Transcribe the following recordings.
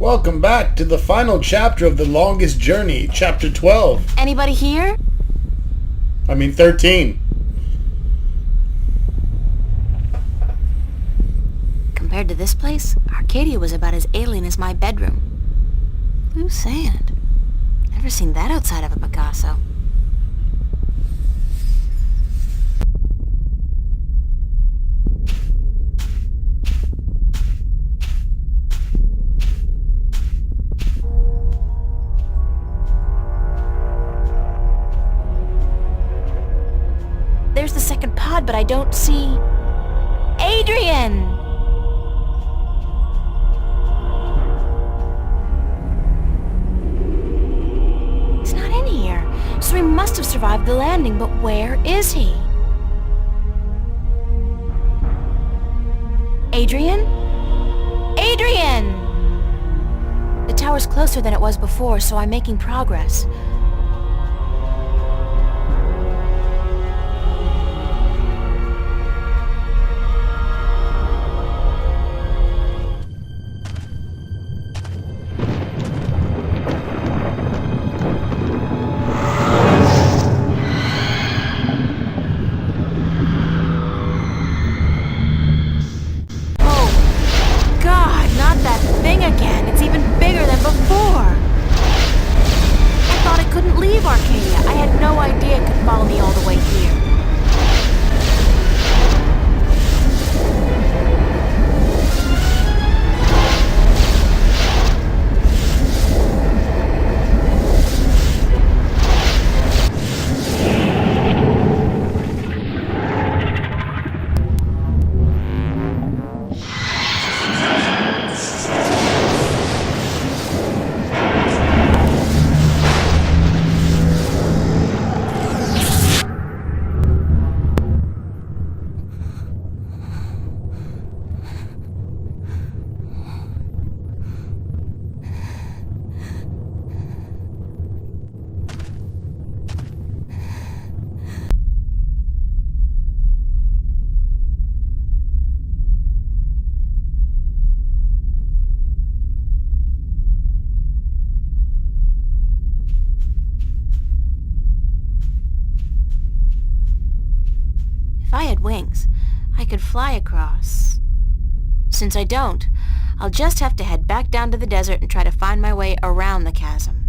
Welcome back to the final chapter of The Longest Journey, Chapter 12. Anybody here? 13. Compared to this place, Arcadia was about as alien as my bedroom. Blue sand. Never seen that outside of a Picasso. There's the second pod, but I don't see... Adrian! He's not in here, so he must have survived the landing, but where is he? Adrian? Adrian! The tower's closer than it was before, so I'm making progress. Again, it's even bigger than before. I thought it couldn't leave Arcadia. I had no idea it could follow me all the way here. If I had wings, I could fly across. Since I don't, I'll just have to head back down to the desert and try to find my way around the chasm.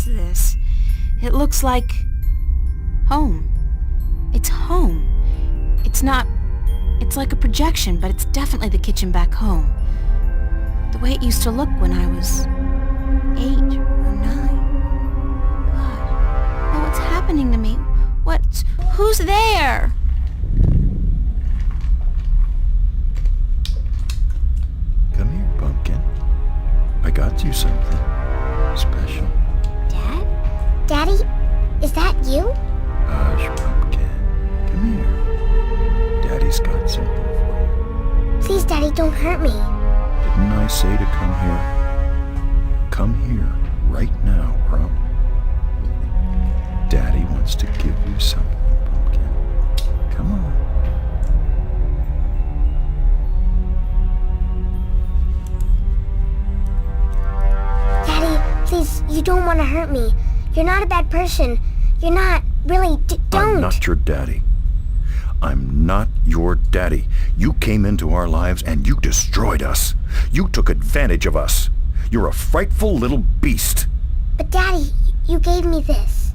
This? It looks like... home. It's home. It's not... It's like a projection, but it's definitely the kitchen back home. The way it used to look when I was 8 or 9. God. Oh, what's happening to me? Who's there? Come here, Pumpkin. I got you something special. Daddy, is that you? Hush, Pumpkin. Come here. Daddy's got something for you. Please, Daddy, don't hurt me. Didn't I say to come here? Come here, right now, bro. Daddy wants to give you something, Pumpkin. Come on. Daddy, please, you don't want to hurt me. You're not a bad person. You're not, really, don't. I'm not your daddy. I'm not your daddy. You came into our lives and you destroyed us. You took advantage of us. You're a frightful little beast. But Daddy, you gave me this.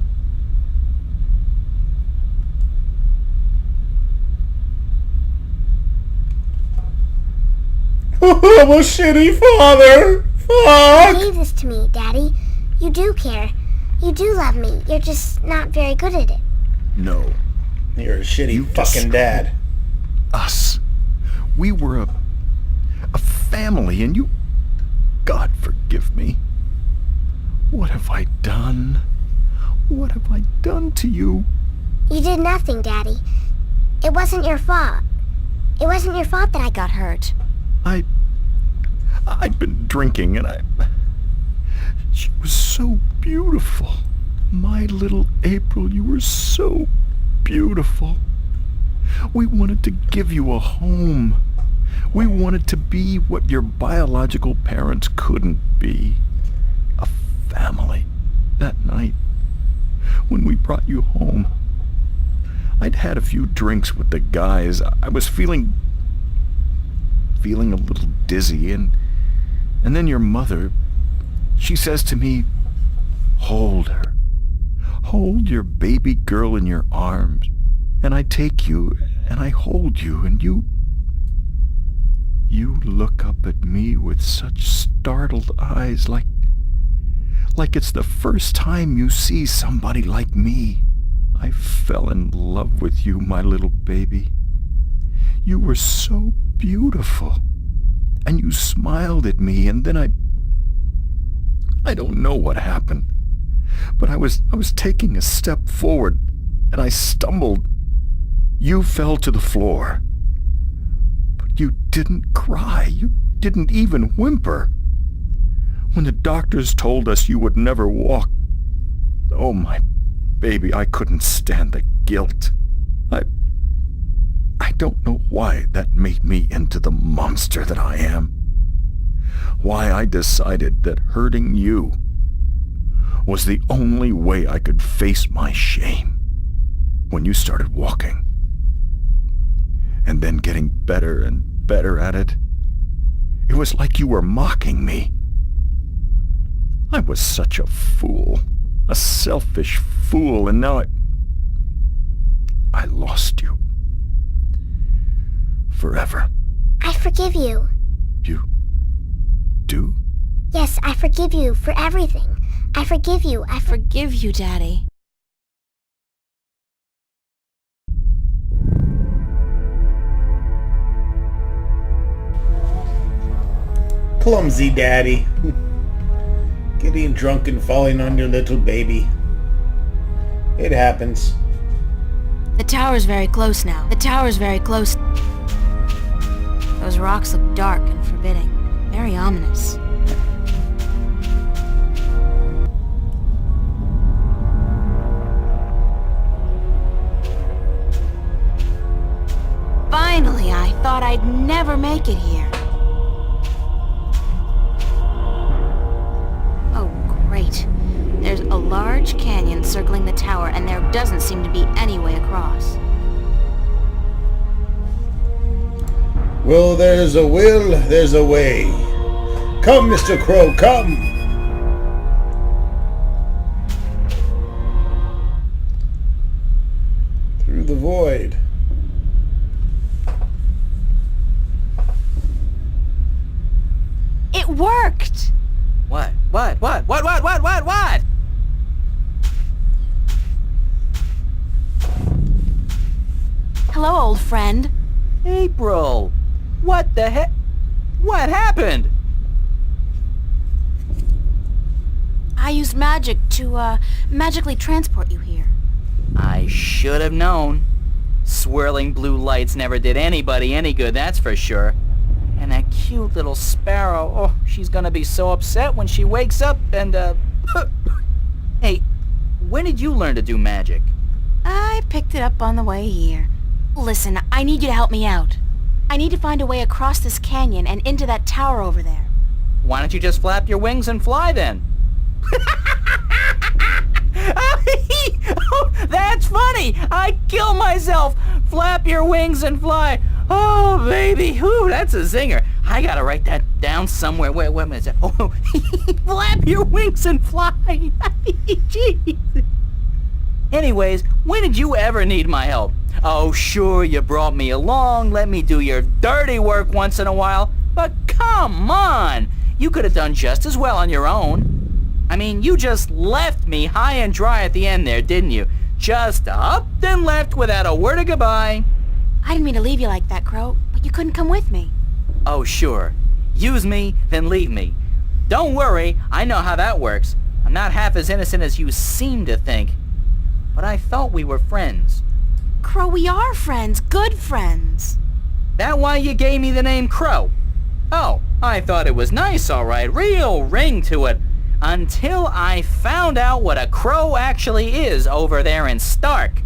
I'm a shitty father. Fuck. You gave this to me, Daddy. You do care. You do love me. You're just not very good at it. No. You're a shitty fucking dad. Us. We were a family, and you... God forgive me. What have I done? What have I done to you? You did nothing, Daddy. It wasn't your fault. It wasn't your fault that I got hurt. I'd been drinking and she was so beautiful. My little April, you were so beautiful. We wanted to give you a home. We wanted to be what your biological parents couldn't be. A family. That night, when we brought you home, I'd had a few drinks with the guys. I was feeling a little dizzy, and then your mother, she says to me, "Hold her. Hold your baby girl in your arms." And I take you, and I hold you, and you look up at me with such startled eyes, like it's the first time you see somebody like me. I fell in love with you, my little baby. You were so beautiful, and you smiled at me, and then I don't know what happened, but I was taking a step forward, and I stumbled. You fell to the floor, but you didn't cry. You didn't even whimper. When the doctors told us you would never walk, oh, my baby, I couldn't stand the guilt. I don't know why that made me into the monster that I am. Why I decided that hurting you was the only way I could face my shame. When you started walking, and then getting better and better at it, it was like you were mocking me. I was such a fool, a selfish fool, and now I lost you. Forever. I forgive you. You do? Yes, I forgive you for everything. I forgive you. I Forgive you, Daddy. Clumsy Daddy. Getting drunk and falling on your little baby. It happens. The tower's very close now. The tower's very close. Those rocks look dark and forbidding. Very ominous. Finally, I thought I'd never make it here. Oh, great. There's a large canyon circling the tower, and there doesn't seem to be any way across. Well, there's a will, there's a way. Come, Mr. Crow, come! Through the void. It worked! What? What? Hello, old friend. April! What the heck? What happened? I used magic to, magically transport you here. I should have known. Swirling blue lights never did anybody any good, that's for sure. And that cute little sparrow, oh, she's gonna be so upset when she wakes up and, Hey, when did you learn to do magic? I picked it up on the way here. Listen, I need you to help me out. I need to find a way across this canyon and into that tower over there. Why don't you just flap your wings and fly then? Oh, that's funny! I kill myself! Flap your wings and fly! Oh, baby! Whew, that's a zinger. I gotta write that down somewhere. Wait a minute. Oh, flap your wings and fly! Jeez. Anyways, when did you ever need my help? Oh, sure, you brought me along, let me do your dirty work once in a while, but come on! You could have done just as well on your own. I mean, you just left me high and dry at the end there, didn't you? Just up and left without a word of goodbye. I didn't mean to leave you like that, Crow, but you couldn't come with me. Oh, sure. Use me, then leave me. Don't worry, I know how that works. I'm not half as innocent as you seem to think. But I thought we were friends. Crow, we are friends. Good friends. That why you gave me the name Crow? Oh, I thought it was nice, all right. Real ring to it. Until I found out what a crow actually is over there in Stark.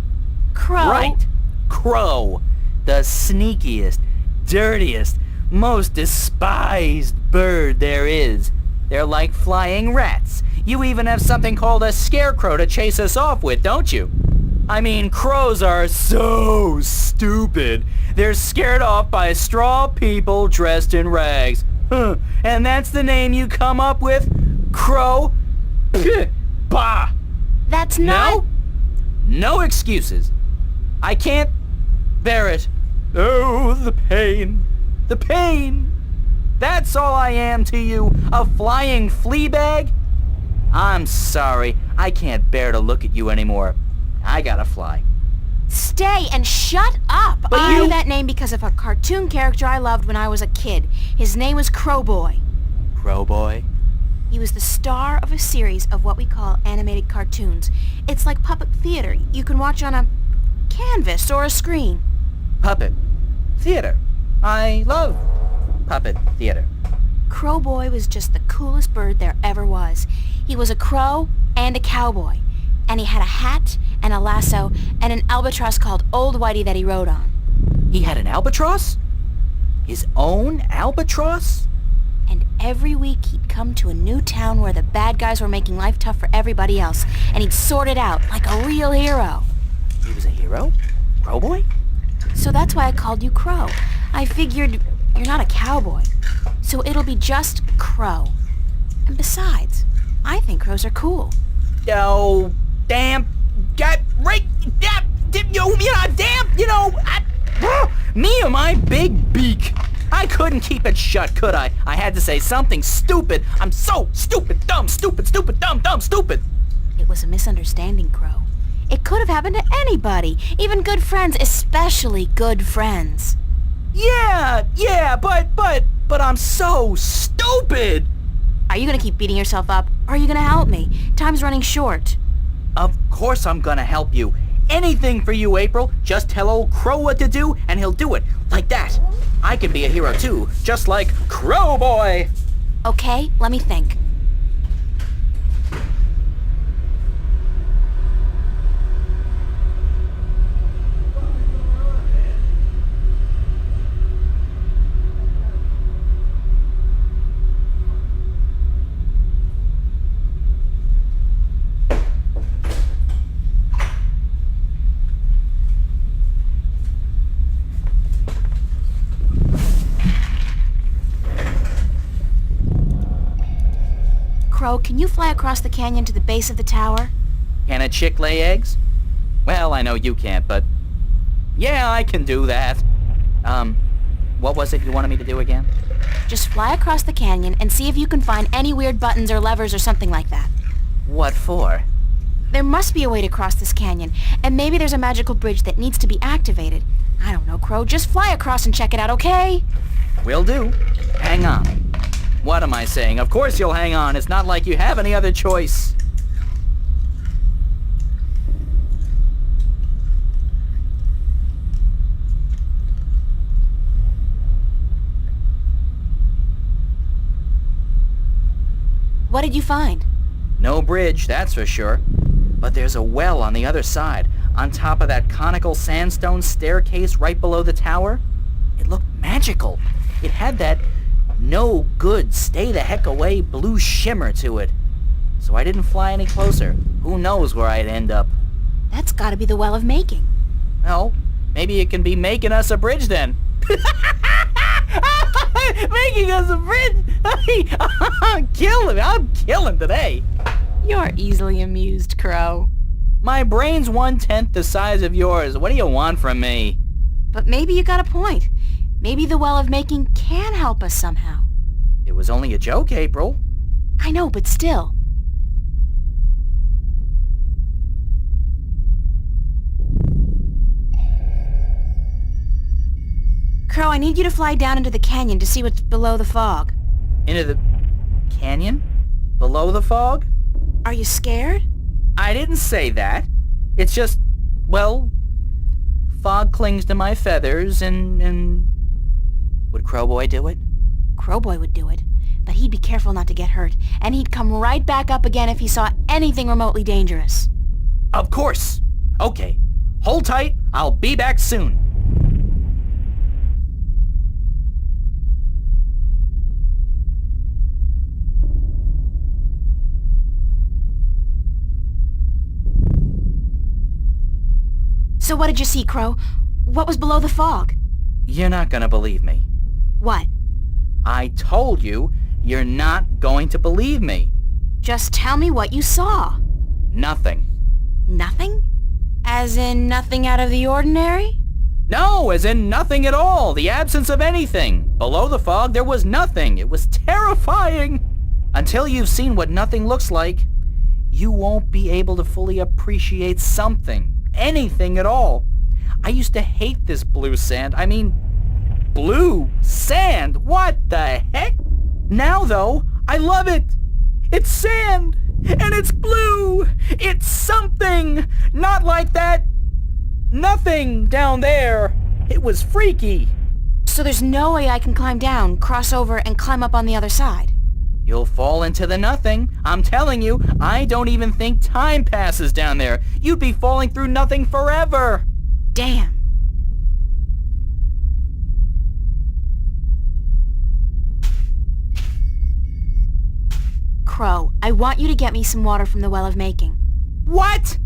Crow. Right. Crow. The sneakiest, dirtiest, most despised bird there is. They're like flying rats. You even have something called a scarecrow to chase us off with, don't you? I mean, crows are so stupid. They're scared off by straw people dressed in rags. Huh. And that's the name you come up with? Crow? Pfft. Bah! That's not... No excuses. I can't bear it. Oh, the pain. The pain. That's all I am to you, a flying flea bag? I'm sorry. I can't bear to look at you anymore. I gotta fly. Stay and shut up! But I you- knew that name because of a cartoon character I loved when I was a kid. His name was Crowboy. Crowboy? He was the star of a series of what we call animated cartoons. It's like puppet theater. You can watch on a canvas or a screen. Puppet. Theater. I love puppet theater. Crowboy was just the coolest bird there ever was. He was a crow and a cowboy. And he had a hat and a lasso and an albatross called Old Whitey that he rode on. He had an albatross? His own albatross? And every week he'd come to a new town where the bad guys were making life tough for everybody else, and he'd sort it out like a real hero. He was a hero? Crowboy? So that's why I called you Crow. I figured you're not a cowboy, so it'll be just Crow. And besides, I think crows are cool. Oh, damn. God, right. Damn, me and my big beak. I couldn't keep it shut, could I? I had to say something stupid. I'm so stupid, dumb, stupid, dumb, stupid. It was a misunderstanding, Crow. It could have happened to anybody, even good friends, especially good friends. Yeah, but I'm so stupid. Are you gonna keep beating yourself up, or are you gonna help me? Time's running short. Of course I'm gonna help you. Anything for you, April. Just tell old Crow what to do, and he'll do it. Like that. I can be a hero too, just like Crowboy. Okay, let me think. Crow, can you fly across the canyon to the base of the tower? Can a chick lay eggs? Well, I know you can't, but yeah, I can do that. What was it you wanted me to do again? Just fly across the canyon and see if you can find any weird buttons or levers or something like that. What for? There must be a way to cross this canyon, and maybe there's a magical bridge that needs to be activated. I don't know, Crow. Just fly across and check it out, okay? Will do. Hang on. What am I saying? Of course you'll hang on. It's not like you have any other choice. What did you find? No bridge, that's for sure. But there's a well on the other side, on top of that conical sandstone staircase right below the tower. It looked magical. It had that no good, stay the heck away blue shimmer to it. So I didn't fly any closer. Who knows where I'd end up. That's gotta be the Well of Making. Well, maybe it can be making us a bridge then. Making us a bridge? I'm killing today. You're easily amused, Crow. My brain's 1/10 the size of yours. What do you want from me? But maybe you got a point. Maybe the Well of Making can help us somehow. It was only a joke, April. I know, but still. Crow, I need you to fly down into the canyon to see what's below the fog. Into the canyon? Below the fog? Are you scared? I didn't say that. It's just, well, fog clings to my feathers and... Would Crowboy do it? Crowboy would do it, but he'd be careful not to get hurt, and he'd come right back up again if he saw anything remotely dangerous. Of course. Okay. Hold tight. I'll be back soon. So what did you see, Crow? What was below the fog? You're not gonna believe me. What? I told you, you're not going to believe me. Just tell me what you saw. Nothing. Nothing? As in nothing out of the ordinary? No, as in nothing at all. The absence of anything. Below the fog, there was nothing. It was terrifying. Until you've seen what nothing looks like, you won't be able to fully appreciate something. Anything at all. I used to hate this blue sand. I mean, blue sand. What the heck? Now, though, I love it. It's sand. And it's blue. It's something. Not like that nothing down there. It was freaky. So there's no way I can climb down, cross over, and climb up on the other side? You'll fall into the nothing. I'm telling you, I don't even think time passes down there. You'd be falling through nothing forever. Damn. Crow, I want you to get me some water from the Well of Making. What?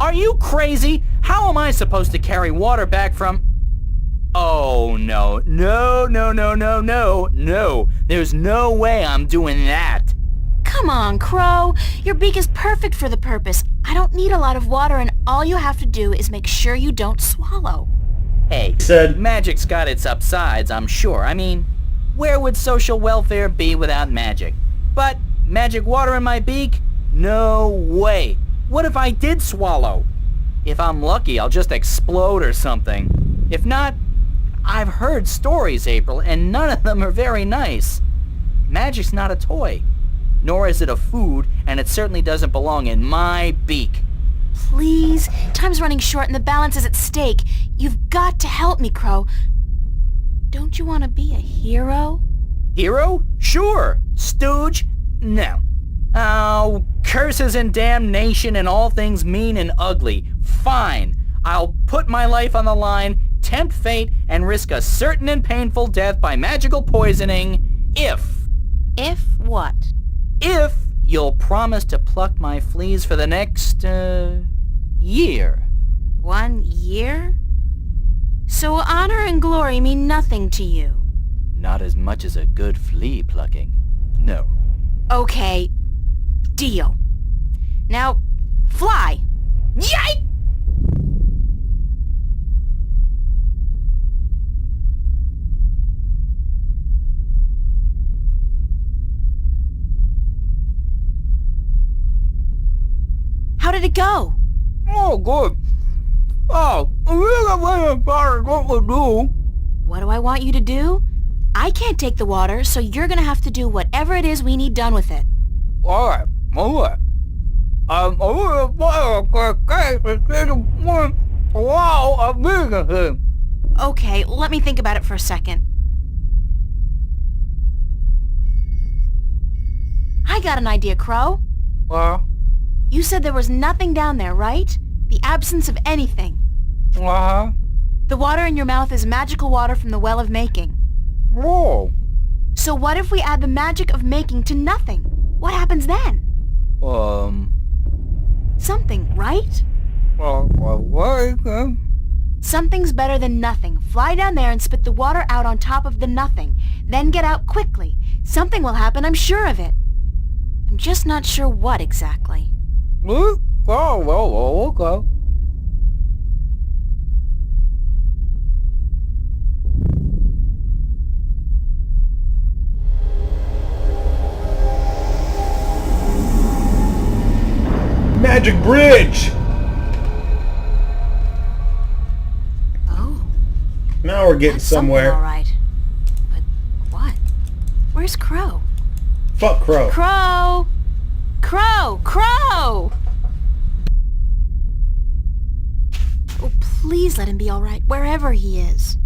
Are you crazy? How am I supposed to carry water back from... Oh, no. No. There's no way I'm doing that. Come on, Crow. Your beak is perfect for the purpose. I don't need a lot of water, and all you have to do is make sure you don't swallow. Hey, Said- magic's got its upsides, I'm sure. I mean, where would social welfare be without magic? But magic water in my beak? No way. What if I did swallow? If I'm lucky, I'll just explode or something. If not, I've heard stories, April, and none of them are very nice. Magic's not a toy, nor is it a food, and it certainly doesn't belong in my beak. Please? Time's running short and the balance is at stake. You've got to help me, Crow. Don't you want to be a hero? Hero? Sure. Stooge? No. Oh, curses and damnation and all things mean and ugly. Fine. I'll put my life on the line, tempt fate, and risk a certain and painful death by magical poisoning if... If what? If you'll promise to pluck my fleas for the next, year. 1 year? So honor and glory mean nothing to you? Not as much as a good flea plucking. No. Okay. Deal. Now, fly. Yike! How did it go? Oh, good. Oh, what to do? What do I want you to do? I can't take the water, so you're gonna have to do whatever it is we need done with it. Alright. Okay, let me think about it for a second. I got an idea, Crow. You said there was nothing down there, right? The absence of anything. The water in your mouth is magical water from the Well of Making. Oh. So what if we add the magic of making to nothing? What happens then? Something, right? Something's better than nothing. Fly down there and spit the water out on top of the nothing. Then get out quickly. Something will happen, I'm sure of it. I'm just not sure what exactly. Okay. Magic bridge! Oh, Now we're getting that's something somewhere. all right. But what? Where's Crow? Fuck Crow. Crow! Crow! Crow! Oh, Please let him be all right, wherever he is.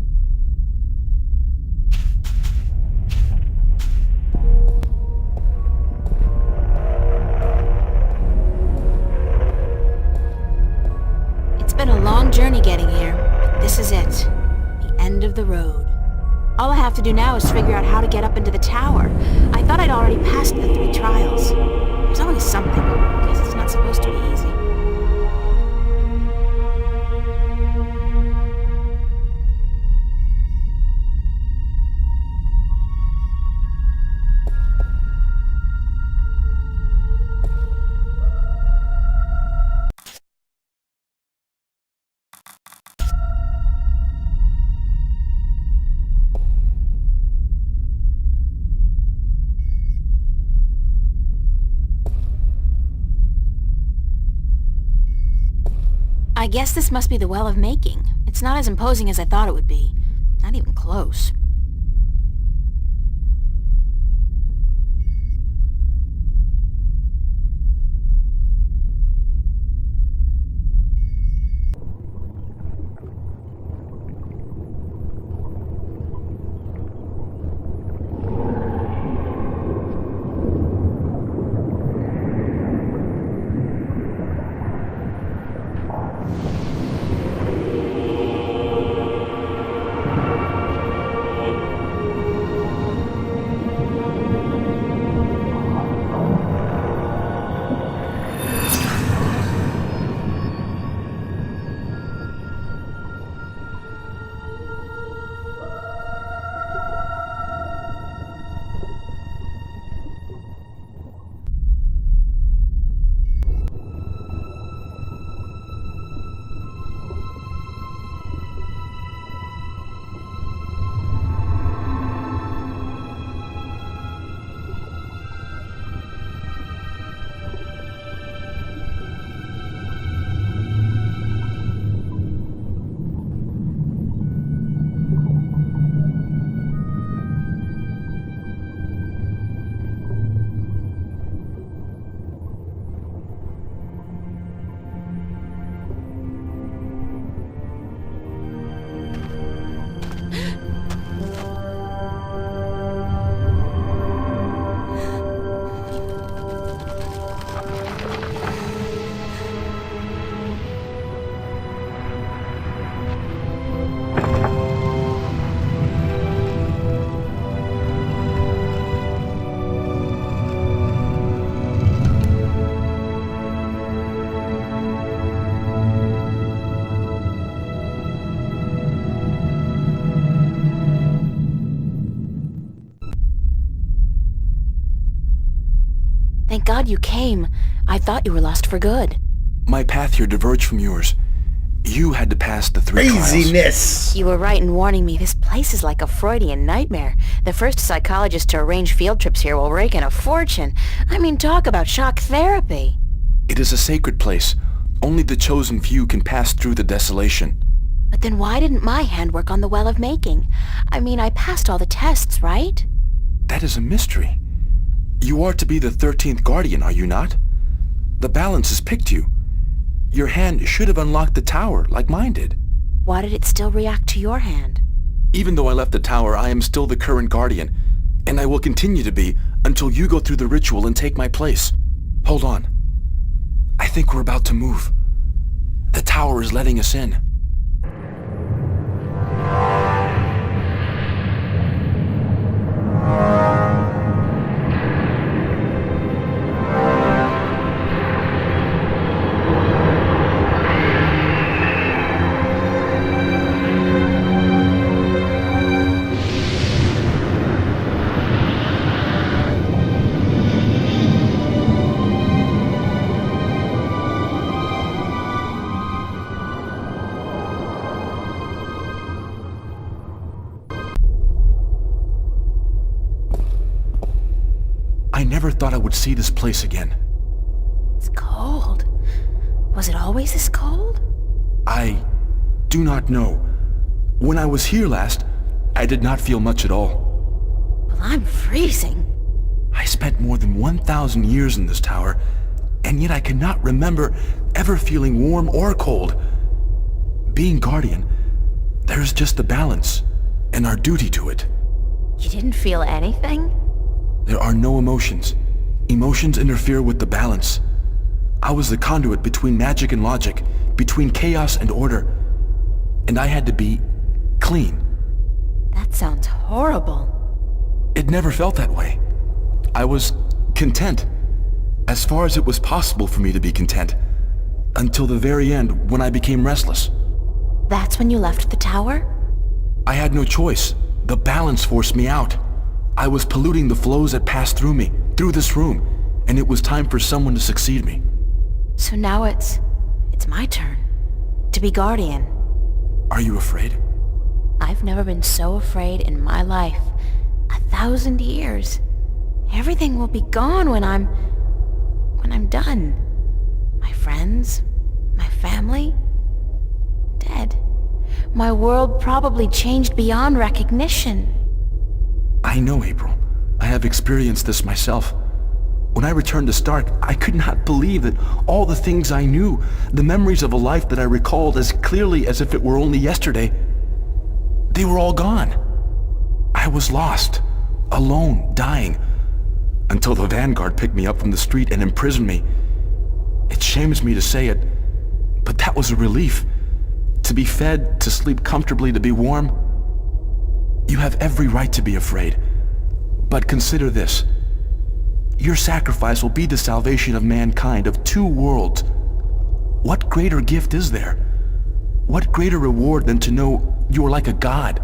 It's been a long journey getting here, but this is it. The end of the road. All I have to do now is figure out how to get up into the tower. I thought I'd already passed the 3 trials. There's always something. Guess it's not supposed to be easy. I guess this must be the Well of Making. It's not as imposing as I thought it would be. Not even close. Thank God you came. I thought you were lost for good. My path here diverged from yours. You had to pass the 3 trials. Craziness! You were right in warning me. This place is like a Freudian nightmare. The first psychologist to arrange field trips here will rake in a fortune. I mean, talk about shock therapy. It is a sacred place. Only the chosen few can pass through the desolation. But then why didn't my hand work on the Well of Making? I mean, I passed all the tests, right? That is a mystery. You are to be the 13th Guardian, are you not? The balance has picked you. Your hand should have unlocked the tower, like mine did. Why did it still react to your hand? Even though I left the tower, I am still the current Guardian, and I will continue to be until you go through the ritual and take my place. Hold on. I think we're about to move. The tower is letting us in. I never thought I would see this place again. It's cold. Was it always this cold? I do not know. When I was here last, I did not feel much at all. Well, I'm freezing. I spent more than 1,000 years in this tower, and yet I cannot remember ever feeling warm or cold. being Guardian, there's just a balance, and our duty to it. You didn't feel anything? There are no emotions. Emotions interfere with the balance. I was the conduit between magic and logic, between chaos and order, and I had to be clean. That sounds horrible. It never felt that way. I was content, as far as it was possible for me to be content, until the very end when I became restless. That's when you left the tower? I had no choice. The balance forced me out. I was polluting the flows that passed through me, through this room, and it was time for someone to succeed me. So now it's my turn to be Guardian. Are you afraid? I've never been so afraid in my life. 1,000 years. Everything will be gone when I'm done. My friends, my family, dead. My world probably changed beyond recognition. I know, April. I have experienced this myself. When I returned to Stark, I could not believe that all the things I knew, the memories of a life that I recalled as clearly as if it were only yesterday, they were all gone. I was lost, alone, dying, until the Vanguard picked me up from the street and imprisoned me. It shames me to say it, but that was a relief. To be fed, to sleep comfortably, to be warm. You have every right to be afraid. But consider this. Your sacrifice will be the salvation of mankind, of two worlds. What greater gift is there? What greater reward than to know you are like a god?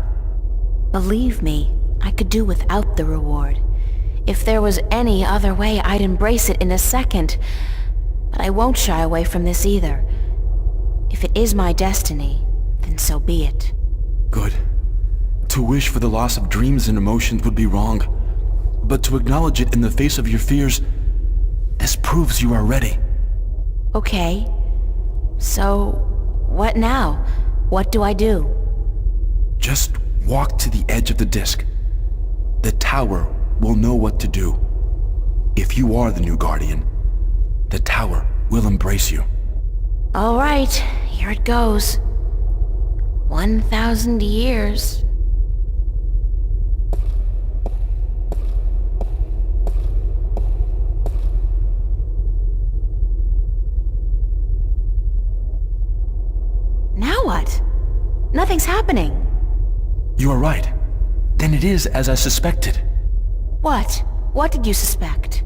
Believe me, I could do without the reward. If there was any other way, I'd embrace it in a second. But I won't shy away from this either. If it is my destiny, then so be it. Good. To wish for the loss of dreams and emotions would be wrong. But to acknowledge it in the face of your fears, this proves you are ready. Okay. So, what now? What do I do? Just walk to the edge of the disc. The tower will know what to do. If you are the new Guardian, the tower will embrace you. All right, here it goes. 1,000 years. Now what? Nothing's happening. You are right. Then it is as I suspected. What? What did you suspect?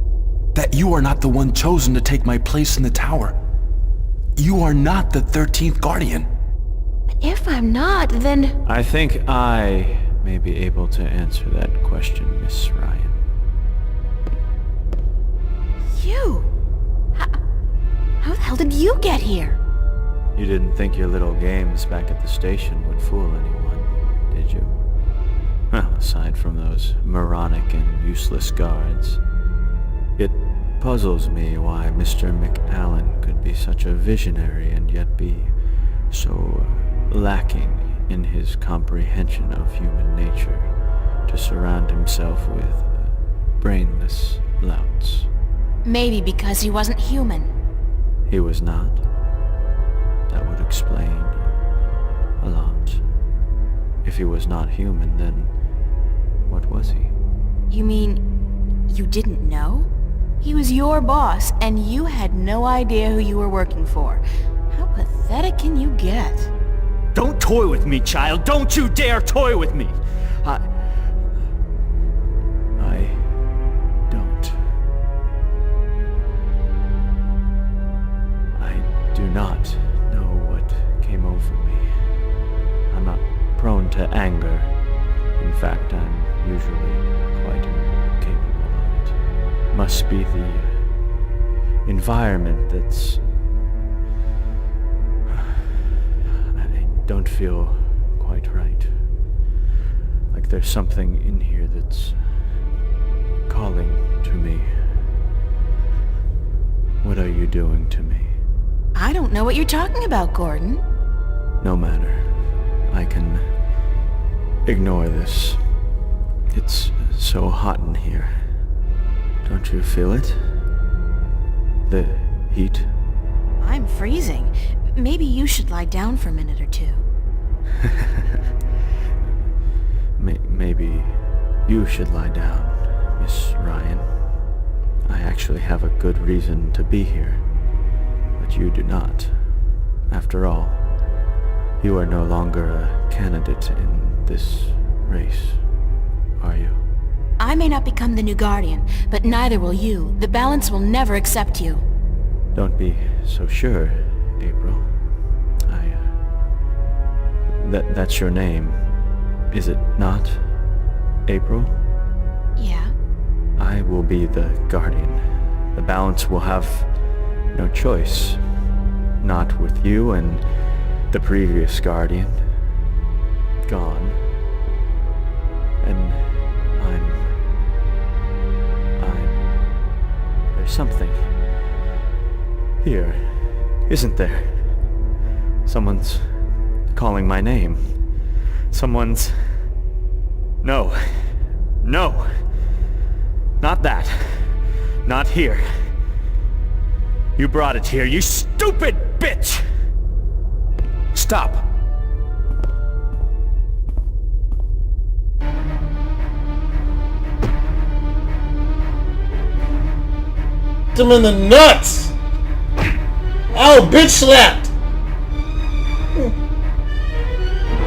That you are not the one chosen to take my place in the tower. You are not the 13th Guardian. But if I'm not, then... I think I may be able to answer that question, Miss Ryan. You? How the hell did you get here? You didn't think your little games back at the station would fool anyone, did you? Well, aside from those moronic and useless guards. It puzzles me why Mr. McAllen could be such a visionary and yet be so lacking in his comprehension of human nature to surround himself with brainless louts. Maybe because he wasn't human. He was not? That would explain a lot. If he was not human, then what was he? You mean you didn't know? He was your boss, and you had no idea who you were working for. How pathetic can you get? Don't toy with me, child! Don't you dare toy with me! I don't. I do not know what came over me. I'm not prone to anger. In fact, I'm usually quite incapable of it. Must be the environment that's... I don't feel quite right. Like there's something in here that's calling to me. What are you doing to me? I don't know what you're talking about, Gordon. No matter. I can ignore this. It's so hot in here. Don't you feel it? The heat? I'm freezing. Maybe you should lie down for a minute or two. Maybe you should lie down, Miss Ryan. I actually have a good reason to be here, but you do not. After all, you are no longer a candidate in this race, are you? I may not become the new Guardian, but neither will you. The balance will never accept you. Don't be so sure, April. That's your name, is it not, April? Yeah? I will be the Guardian. The balance will have no choice. Not with you and the previous Guardian gone. And there's something here, isn't there? Someone's calling my name. Someone's... No. Not that. Not here. You brought it here, you stupid bitch! Stop! Him in the nuts! Ow, bitch slapped!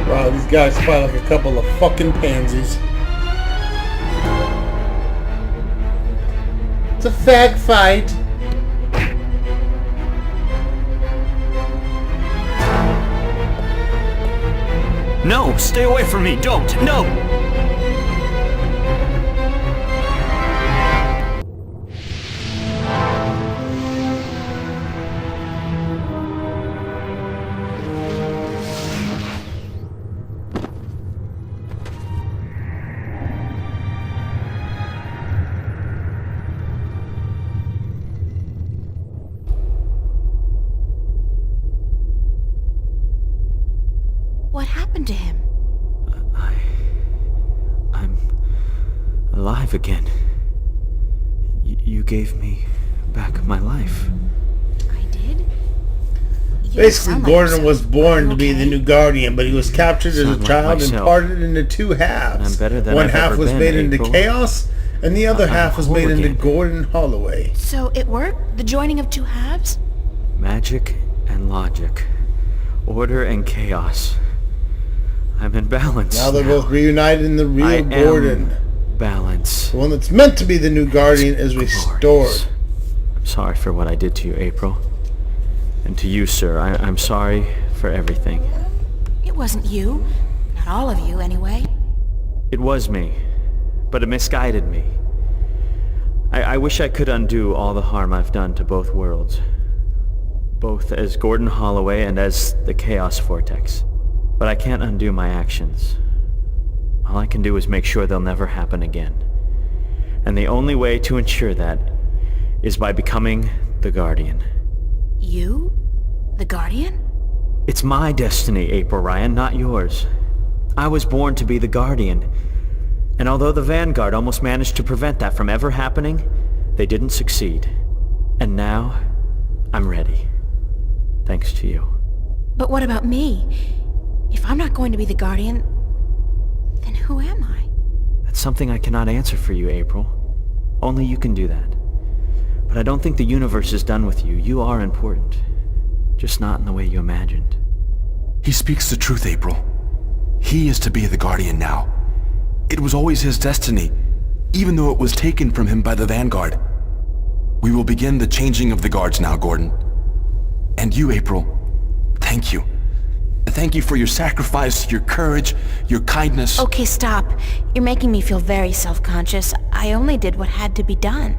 Wow, these guys fight like a couple of fucking pansies. It's a fag fight. No, stay away from me, don't, no! What happened to him? I'm alive again. You gave me back my life. I did? You Basically, sound like Gordon yourself. was born Are you to be the okay? new Guardian, but he was captured as a Sound like child and myself. parted into two halves. I'm better than One I've half ever was been, made into April. Chaos, and the other I'm half was whole made into again. Gordon Holloway. So it worked? The joining of two halves? Magic and logic. Order and chaos. I'm in balance. Now they're both reunited in the real I Gordon. am balance. The one that's meant to be the new Guardian is restored. Glorious. I'm sorry for what I did to you, April. And to you, sir, I'm sorry for everything. It wasn't you. Not all of you, anyway. It was me, but it misguided me. I wish I could undo all the harm I've done to both worlds. Both as Gordon Holloway and as the Chaos Vortex. But I can't undo my actions. All I can do is make sure they'll never happen again. And the only way to ensure that is by becoming the Guardian. You? The Guardian? It's my destiny, April Ryan, not yours. I was born to be the Guardian. And although the Vanguard almost managed to prevent that from ever happening, they didn't succeed. And now, I'm ready. Thanks to you. But what about me? If I'm not going to be the Guardian, then who am I? That's something I cannot answer for you, April. Only you can do that. But I don't think the universe is done with you. You are important. Just not in the way you imagined. He speaks the truth, April. He is to be the Guardian now. It was always his destiny, even though it was taken from him by the Vanguard. We will begin the changing of the guards now, Gordon. And you, April, thank you. Thank you for your sacrifice, your courage, your kindness. Okay, stop. You're making me feel very self-conscious. I only did what had to be done.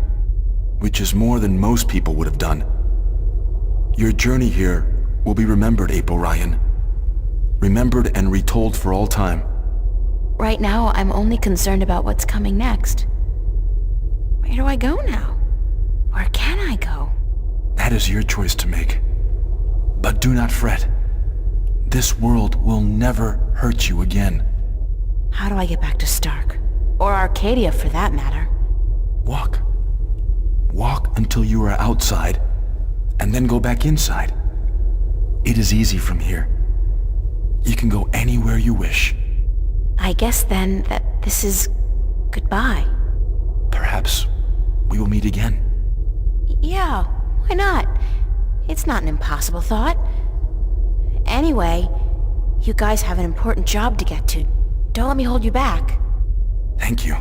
Which is more than most people would have done. Your journey here will be remembered, April Ryan. Remembered and retold for all time. Right now, I'm only concerned about what's coming next. Where do I go now? Where can I go? That is your choice to make. But do not fret. This world will never hurt you again. How do I get back to Stark? Or Arcadia, for that matter. Walk. Walk until you are outside, and then go back inside. It is easy from here. You can go anywhere you wish. I guess then that this is goodbye. Perhaps we will meet again. Yeah, why not? It's not an impossible thought. Anyway, you guys have an important job to get to. Don't let me hold you back. Thank you.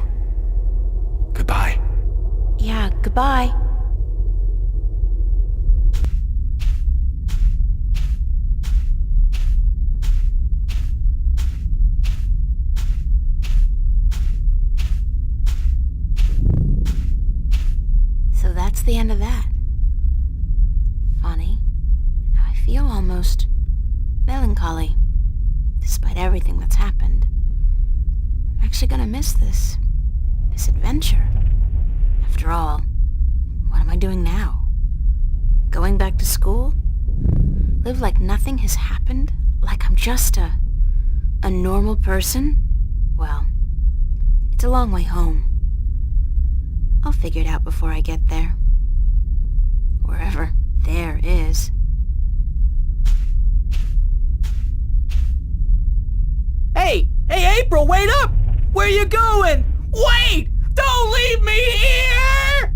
Goodbye. Yeah, goodbye. So that's the end of that. Funny. I feel almost melancholy, despite everything that's happened. I'm actually gonna miss this adventure. After all, what am I doing now? Going back to school? Live like nothing has happened? Like I'm just a normal person? Well, it's a long way home. I'll figure it out before I get there. Wherever there is. Hey, April, wait up! Where you going? Wait! Don't leave me here!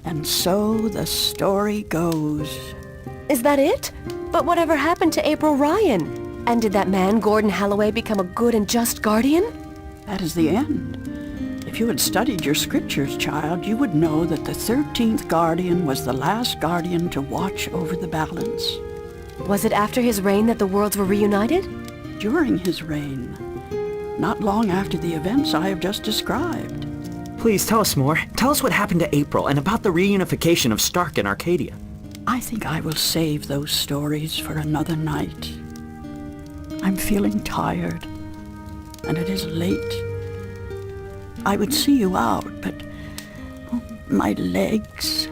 And so the story goes. Is that it? But whatever happened to April Ryan? And did that man, Gordon Holloway, become a good and just guardian? That is the end. If you had studied your scriptures, child, you would know that the 13th guardian was the last guardian to watch over the balance. Was it after his reign that the worlds were reunited? During his reign. Not long after the events I have just described. Please tell us more. Tell us what happened to April and about the reunification of Stark and Arcadia. I think I will save those stories for another night. I'm feeling tired, and it is late. I would see you out, but my legs.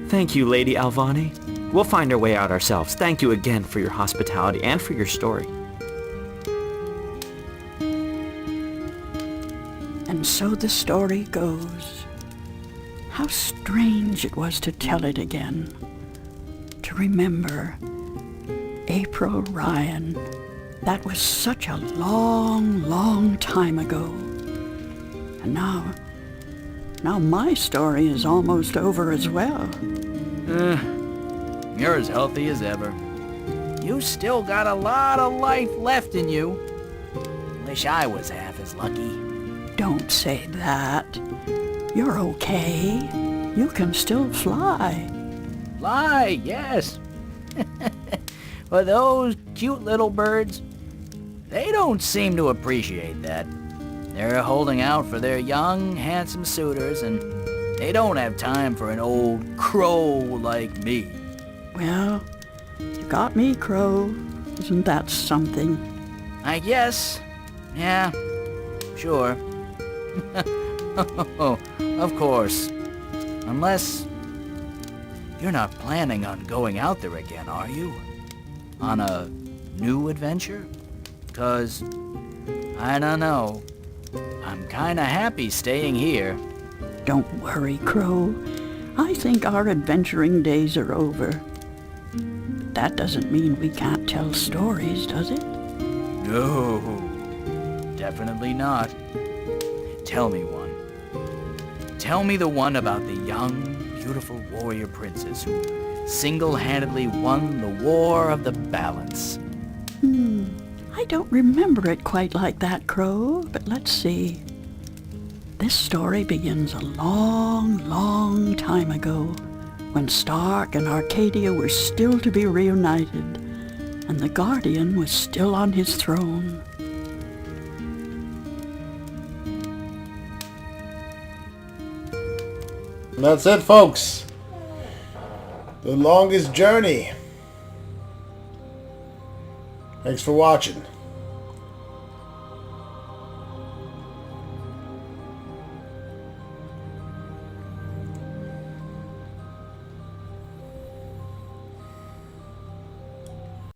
Thank you, Lady Alvani. We'll find our way out ourselves. Thank you again for your hospitality and for your story. And so the story goes. How strange it was to tell it again. To remember April Ryan. That was such a long, long time ago. And now my story is almost over as well. You're as healthy as ever. You still got a lot of life left in you. Wish I was half as lucky. Don't say that. You're okay. You can still fly. Fly, yes. But those cute little birds, they don't seem to appreciate that. They're holding out for their young, handsome suitors, and they don't have time for an old crow like me. Well, you got me, Crow. Isn't that something? I guess. Yeah, sure. Of course. Unless you're not planning on going out there again, are you? On a new adventure? 'Cause, I don't know. I'm kinda happy staying here. Don't worry, Crow. I think our adventuring days are over. But that doesn't mean we can't tell stories, does it? No, definitely not. Tell me one. Tell me the one about the young, beautiful warrior princess who single-handedly won the war of the balance. I don't remember it quite like that, Crow, but let's see. This story begins a long, long time ago, when Stark and Arcadia were still to be reunited, and the Guardian was still on his throne. And that's it, folks. The longest journey. Thanks for watching.